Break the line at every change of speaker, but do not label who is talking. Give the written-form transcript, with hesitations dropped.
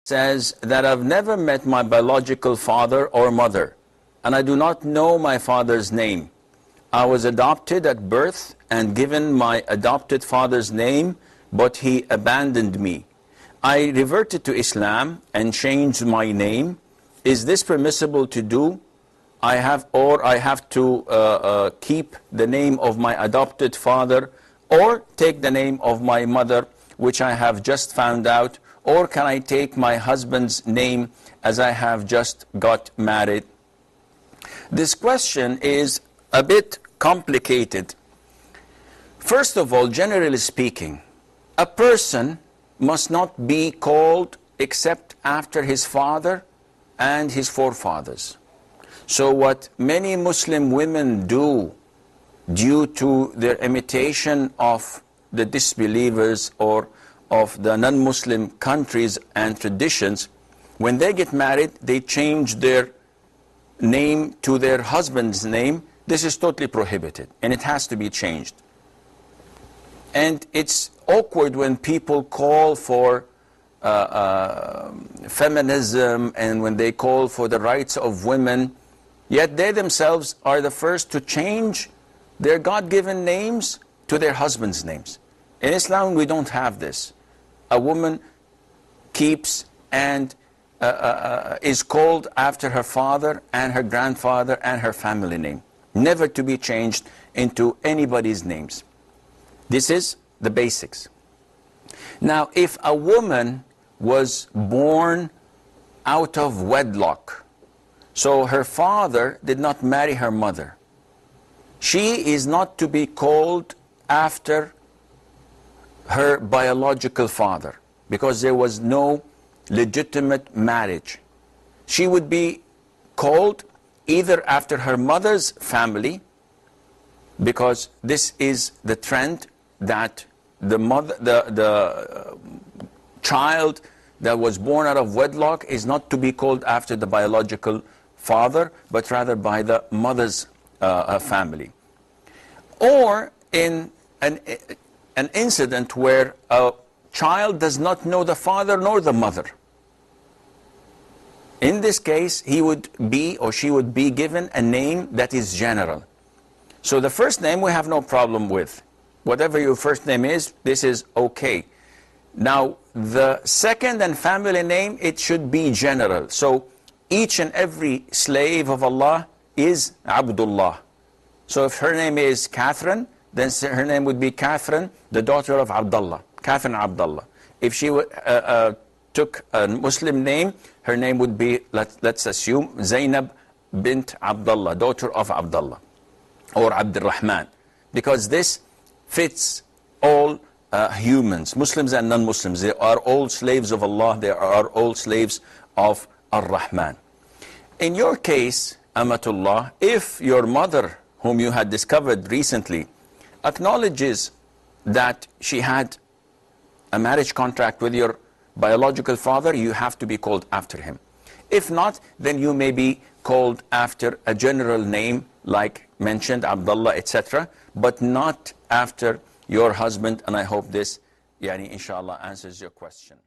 says that I've never met my biological father or mother, and I do not know my father's name. I was adopted at birth and given my adopted father's name, but he abandoned me. I reverted to Islam and changed my name. Is this permissible to do? I have to keep the name of my adopted father, or take the name of my mother, which I have just found out, or can I take my husband's name as I have just got married? This question is a bit complicated. First of all, generally speaking, a person must not be called except after his father and his forefathers. So what many Muslim women do, due to their imitation of the disbelievers or of the non-Muslim countries and traditions, when they get married, they change their name to their husband's name. This is totally prohibited, and it has to be changed. And it's awkward when people call for feminism and when they call for the rights of women, yet they themselves are the first to change their God-given names to their husband's names. In Islam, we don't have this. A woman keeps and is called after her father and her grandfather and her family name, never to be changed into anybody's names. This is the basics. Now, if a woman was born out of wedlock, so her father did not marry her mother, she is not to be called after her biological father, because there was no legitimate marriage. She would be called either after her mother's family, because this is the trend that the child that was born out of wedlock is not to be called after the biological father, but rather by the mother's family. Or in an incident where a child does not know the father nor the mother. In this case, he would be or she would be given a name that is general. So the first name we have no problem with. Whatever your first name is, this is okay. Now, the second and family name, it should be general. So each and every slave of Allah is Abdullah. So if her name is Catherine, then her name would be Catherine, the daughter of Abdullah. Catherine Abdullah. If she took a Muslim name, her name would be, let's assume, Zainab bint Abdullah, daughter of Abdullah, or Abdul Rahman, because this fits all humans, Muslims and non-Muslims. They are all slaves of Allah. They are all slaves of Ar-Rahman. In your case, Amatullah, if your mother, whom you had discovered recently, acknowledges that she had a marriage contract with your biological father, you have to be called after him. If not, then you may be called after a general name like mentioned, Abdullah, etc., but not after your husband. And I hope this, inshallah, answers your question.